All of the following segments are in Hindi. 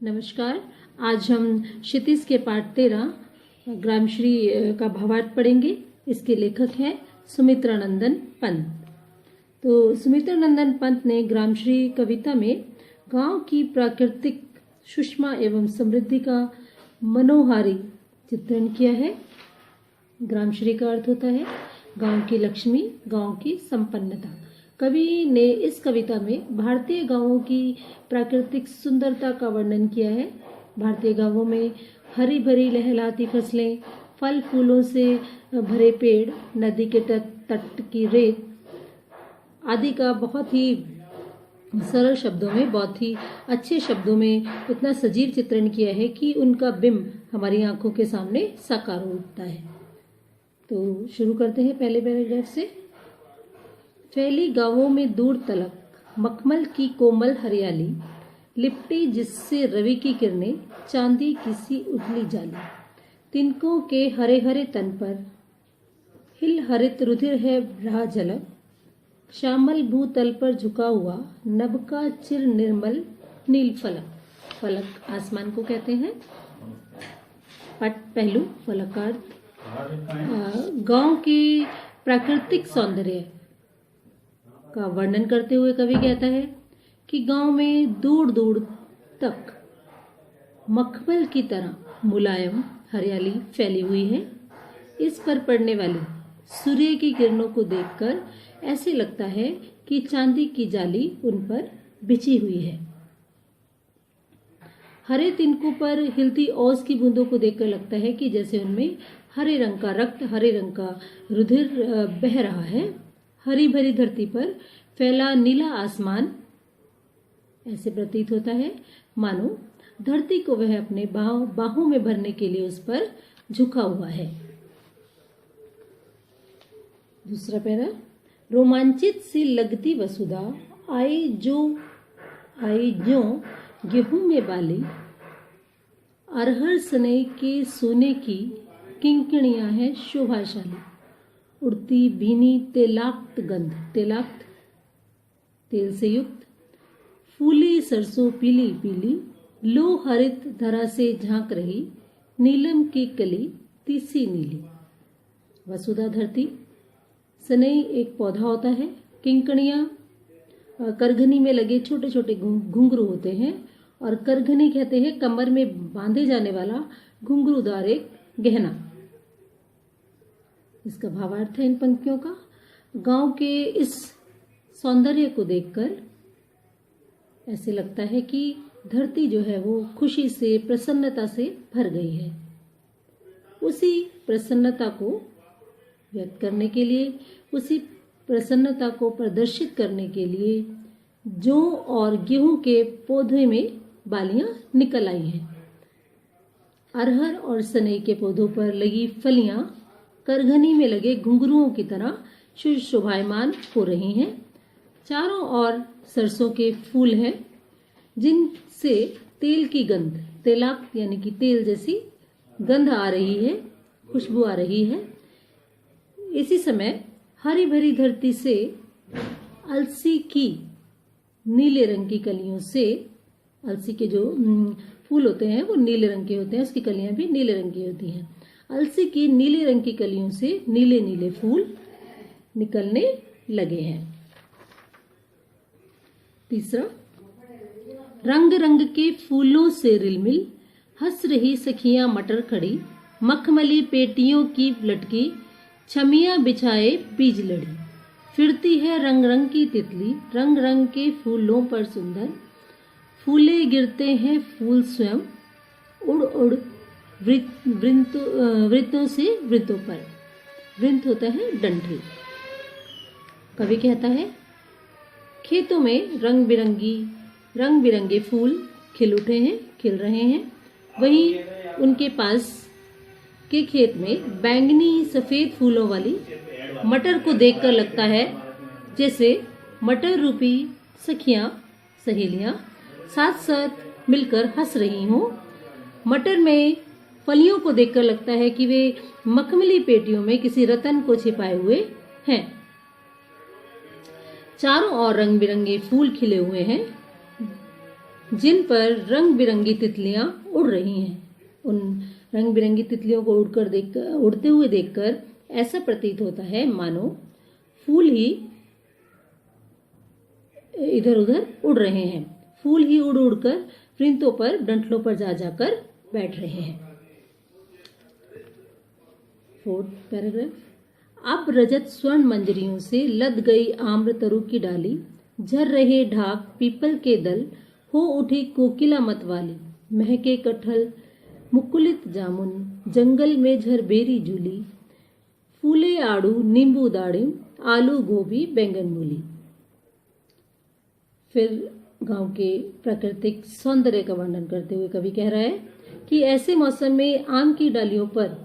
नमस्कार। आज हम क्षितिज के पाठ 13 ग्रामश्री का भावार्थ पढ़ेंगे। इसके लेखक हैं सुमित्रानंदन पंत। तो सुमित्रानंदन पंत ने ग्रामश्री कविता में गांव की प्राकृतिक सुषमा एवं समृद्धि का मनोहारी चित्रण किया है। ग्रामश्री का अर्थ होता है गांव की लक्ष्मी, गांव की संपन्नता। कवि ने इस कविता में भारतीय गांवों की प्राकृतिक सुंदरता का वर्णन किया है। भारतीय गांवों में हरी भरी लहलहाती फसलें, फल फूलों से भरे पेड़, नदी के तट की रेत आदि का बहुत ही सरल शब्दों में, बहुत ही अच्छे शब्दों में इतना सजीव चित्रण किया है कि उनका बिंब हमारी आंखों के सामने साकार हो उठता है। तो शुरू करते हैं पहले पैराग्राफ से। फैली गांवों में दूर तलक मखमल की कोमल हरियाली, लिपटी जिससे रवि की किरणें चांदी किसी उजली जाली। तिनकों के हरे हरे तन पर हिल हरित रुधिर है रहा झलक, श्यामल भूतल पर झुका हुआ नभ का चिर निर्मल नील फलक। फलक आसमान को कहते हैं। पट पहलू फलकार्थ। गांव के प्राकृतिक सौंदर्य का वर्णन करते हुए कवि कहता है कि गांव में दूर दूर तक मखमल की तरह मुलायम हरियाली फैली हुई है। इस पर पड़ने वाली सूर्य की किरणों को देखकर ऐसे लगता है कि चांदी की जाली उन पर बिछी हुई है। हरे तिनकों पर हिलती ओस की बूंदों को देखकर लगता है कि जैसे उनमें हरे रंग का रक्त, हरे रंग का रुधिर बह रहा है। हरी भरी धरती पर फैला नीला आसमान ऐसे प्रतीत होता है मानो धरती को वह अपने बाहों में भरने के लिए उस पर झुका हुआ है। दूसरा पैरा। रोमांचित सी लगती वसुधा, आई जो गेहूं में बाली, अरहर सनई के सोने की किंकणियां हैं शोभाशाली। उड़ती भीनी तेलाक्त गंध, तेलाक्त तेल से युक्त, फूली सरसों पीली पीली, लो हरित धरा से झांक रही, नीलम की कली तीसी नीली। वसुधा धरती, सनई एक पौधा होता है, किंकणियां करघनी में लगे छोटे छोटे घुंघरू होते हैं, और करघनी कहते हैं कमर में बांधे जाने वाला घुंघरूदार एक गहना। इसका भावार्थ है इन पंक्तियों का। गांव के इस सौंदर्य को देखकर ऐसे लगता है कि धरती जो है वो खुशी से, प्रसन्नता से भर गई है। उसी प्रसन्नता को व्यक्त करने के लिए, उसी प्रसन्नता को प्रदर्शित करने के लिए जौ और गेहूं के पौधे में बालियां निकल आई हैं। अरहर और सनई के पौधों पर लगी फलियां करघनी में लगे घुंघरुओं की तरह शोभायमान हो रही हैं। चारों ओर सरसों के फूल हैं जिनसे तेल की गंध, तेलाक्त यानी कि तेल जैसी गंध आ रही है, खुशबू आ रही है। इसी समय हरी भरी धरती से अलसी की नीले रंग की कलियों से, अलसी के जो फूल होते हैं वो नीले रंग के होते हैं, उसकी कलियां भी नीले रंग की होती हैं। अलसी की नीले रंग की कलियों से नीले नीले फूल निकलने लगे हैं। तीसरा। रंग रंग के फूलों से रिलमिल हंस रही सखियां मटर खड़ी, मखमली पेटियों की लटकी, छमियां बिछाए बीज लड़ी। फिरती है रंग रंग की तितली, रंग रंग के फूलों पर सुंदर, फूले गिरते हैं फूल स्वयं, उड़ उड़ वृत्तों से वृत्तों पर। वृंत होता है डंठल। कवि कहता है खेतों में रंग बिरंगे फूल खिल उठे हैं, खिल रहे हैं। वहीं उनके पास के खेत में बैंगनी सफेद फूलों वाली मटर को देखकर लगता है जैसे मटर रूपी सखियां, सहेलियां साथ साथ मिलकर हंस रही हों। मटर में फलियों को देखकर लगता है कि वे मखमली पेटियों में किसी रतन को छिपाए हुए हैं। चारों ओर रंग बिरंगे फूल खिले हुए हैं। जिन पर रंग बिरंगी तितलियां उड़ रही हैं। उन रंग बिरंगी तितलियों को उड़ते हुए देखकर ऐसा प्रतीत होता है मानो फूल ही इधर उधर उड़ रहे हैं। फूल ही उड़ उड़कर वृंतों पर डंठलों पर जा जाकर बैठ रहे हैं। 4th paragraph. अब रजत स्वर्ण मंजरियों से लद गई आम्र तरु की डाली, झर रहे ढाक पीपल के दल, हो उठी कोकिला मतवाली, महके कटहल मुकुलित जामुन, जंगल में झरबेरी झूली, फूले आड़ू नींबू दाड़िम, आलू गोभी बैंगन मूली। फिर गांव के प्राकृतिक सौंदर्य का वर्णन करते हुए कवि कह रहा है कि ऐसे मौसम में आम की डालियों पर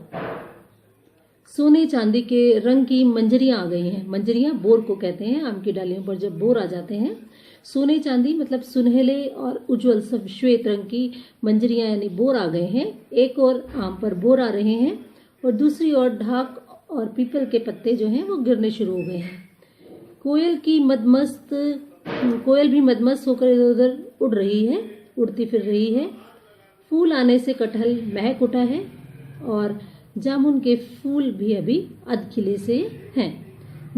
सोने चांदी के रंग की मंजरियां आ गई हैं। मंजरियां बोर को कहते हैं। आम की डालियों पर जब बोर आ जाते हैं, सोने चांदी मतलब सुनहले और उज्जवल सब श्वेत रंग की मंजरियां यानी बोर आ गए हैं। एक और आम पर बोर आ रहे हैं और दूसरी ओर ढाक और पीपल के पत्ते जो हैं वो गिरने शुरू हो गए हैं। कोयल भी मदमस्त होकर इधर उधर उड़ रही है, उड़ती फिर रही है। फूल आने से कटहल महक उठा है और जामुन के फूल भी अभी अध खिले से हैं।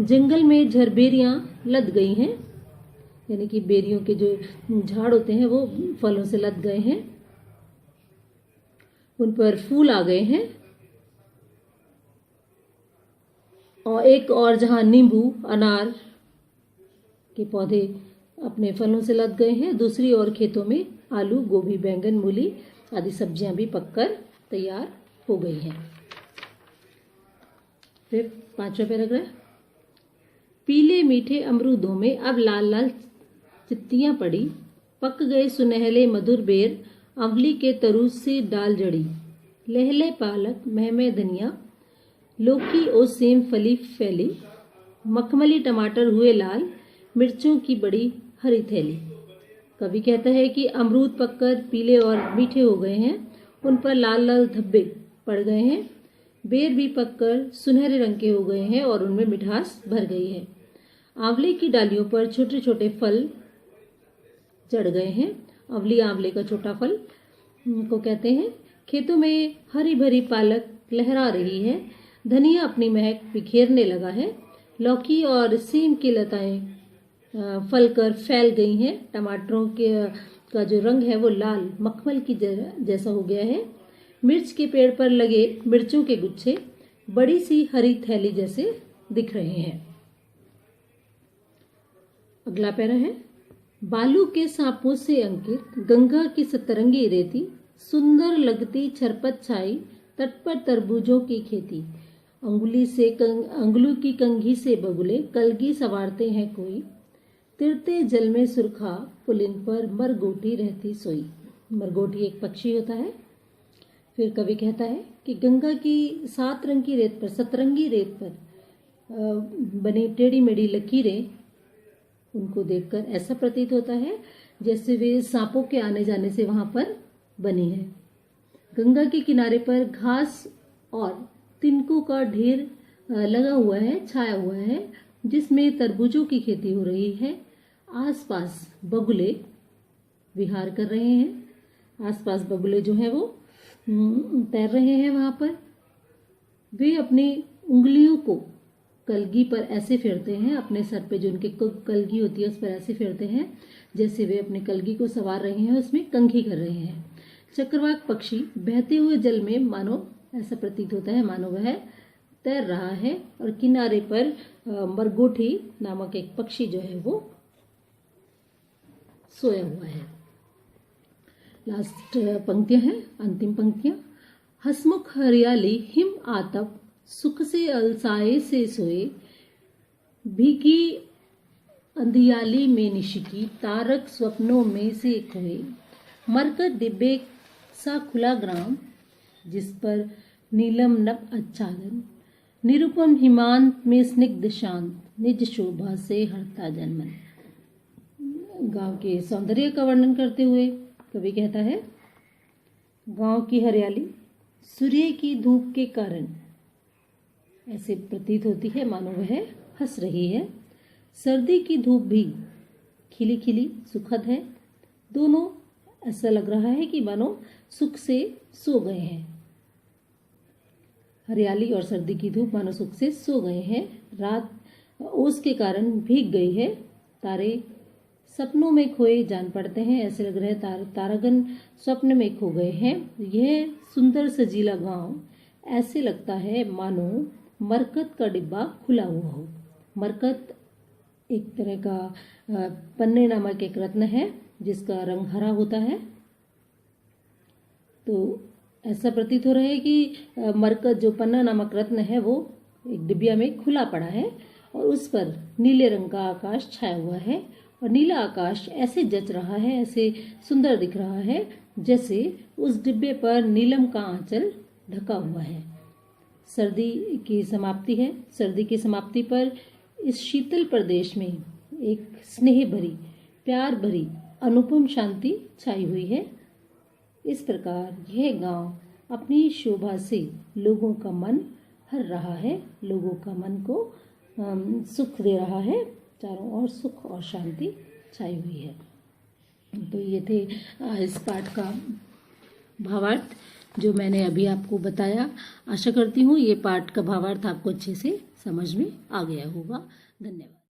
जंगल में झरबेरियां लद गई हैं, यानी कि बेरियों के जो झाड़ होते हैं वो फलों से लद गए हैं, उन पर फूल आ गए हैं। और एक और जहां नींबू अनार के पौधे अपने फलों से लद गए हैं, दूसरी ओर खेतों में आलू गोभी बैंगन मूली आदि सब्जियां भी पककर तैयार हो गई हैं। फिर 5वां पैराग्राफ। पीले मीठे अमरूदों में अब लाल लाल चित्तियां पड़ी, पक गए सुनहले मधुर बेर, अमली के तरू से डाल जड़ी, लहले पालक महमे धनिया, लौकी और सेम फली फैली, मखमली टमाटर हुए लाल, मिर्चों की बड़ी हरी थैली। कवि कहता है कि अमरूद पककर पीले और मीठे हो गए हैं, उन पर लाल लाल धब्बे पड़ गए हैं। बेर भी पककर सुनहरे रंग के हो गए हैं और उनमें मिठास भर गई है। आंवले की डालियों पर छोटे छोटे फल चढ़ गए हैं। आंवले का छोटा फल को कहते हैं। खेतों में हरी भरी पालक लहरा रही है, धनिया अपनी महक बिखेरने लगा है, लौकी और सीम की लताएं फलकर फैल गई हैं। टमाटरों का जो रंग है वो लाल मखमल की जैसा हो गया है। मिर्च के पेड़ पर लगे मिर्चों के गुच्छे बड़ी सी हरी थैली जैसे दिख रहे हैं। अगला पैरा है। बालू के सांपों से अंकित गंगा की सतरंगी रेती, सुंदर लगती छरपत छाई, तट पर तरबूजों की खेती, अंगुली की कंघी से बगुले कलगी सवारते हैं कोई, तिरते जल में सुरखा पुलिन पर मरगोटी रहती सोई। मरगोटी एक पक्षी होता है। फिर कवि कहता है कि गंगा की सतरंगी रेत पर बनी टेढ़ी मेढ़ी लकीरें उनको देखकर ऐसा प्रतीत होता है जैसे वे सांपों के आने जाने से वहां पर बनी है। गंगा के किनारे पर घास और तिनकों का ढेर लगा हुआ है, छाया हुआ है, जिसमें तरबूजों की खेती हो रही है। आसपास बगुले विहार कर रहे हैं। आसपास बगुले जो है वो तैर रहे हैं वहां पर। वे अपनी उंगलियों को कलगी पर ऐसे फेरते हैं, अपने सर पे जो उनके कलगी होती है उस पर ऐसे फेरते हैं जैसे वे अपने कलगी को सवार रहे हैं, उसमें कंघी कर रहे हैं। चक्रवाक पक्षी बहते हुए जल में मानो ऐसा प्रतीत होता है मानो वह तैर रहा है और किनारे पर मरगोटी नामक एक पक्षी जो है वो सोया हुआ है। लास्ट पंक्तियां हैं, अंतिम पंक्तियां। हसमुख हरियाली हिम आतप, सुख से अलसाए से सोए, भीगी अंधियाली में निशिकी, तारक स्वप्नों में से खोए, मरकर दिब्बे सा खुला ग्राम, जिस पर नीलम नभ आच्छादन, निरुपम हिमांत में स्निग्ध शांत, निज शोभा से हरता जनमन। गांव के सौंदर्य का वर्णन करते हुए कवि कहता है, गांव की हरियाली सूर्य की धूप के कारण ऐसे प्रतीत होती है मानो वह हंस रही है। सर्दी की धूप भी खिली खिली सुखद है। दोनों ऐसा लग रहा है कि मानो सुख से सो गए हैं। हरियाली और सर्दी की धूप मानो सुख से सो गए हैं। रात ओस के कारण भीग गई है। तारे सपनों में खोए जान पड़ते हैं। ऐसे लग रहे हैं तारागण स्वप्न में खो गए हैं। यह सुंदर सजीला गांव ऐसे लगता है मानो मरकत का डिब्बा खुला हुआ हो। मरकत एक तरह का पन्ने नामक एक रत्न है जिसका रंग हरा होता है। तो ऐसा प्रतीत हो रहा है कि मरकत जो पन्ना नामक रत्न है वो एक डिब्बिया में खुला पड़ा है और उस पर नीले रंग का आकाश छाया हुआ है। और नीला आकाश ऐसे जच रहा है, ऐसे सुंदर दिख रहा है जैसे उस डिब्बे पर नीलम का आंचल ढका हुआ है। सर्दी की समाप्ति है। सर्दी की समाप्ति पर इस शीतल प्रदेश में एक स्नेह भरी, प्यार भरी, अनुपम शांति छाई हुई है। इस प्रकार यह गांव अपनी शोभा से लोगों का मन हर रहा है, लोगों का मन को सुख दे रहा है। चारों ओर सुख और शांति छाई हुई है। तो ये थे इस पाठ का भावार्थ जो मैंने अभी आपको बताया। आशा करती हूँ ये पाठ का भावार्थ आपको अच्छे से समझ में आ गया होगा। धन्यवाद।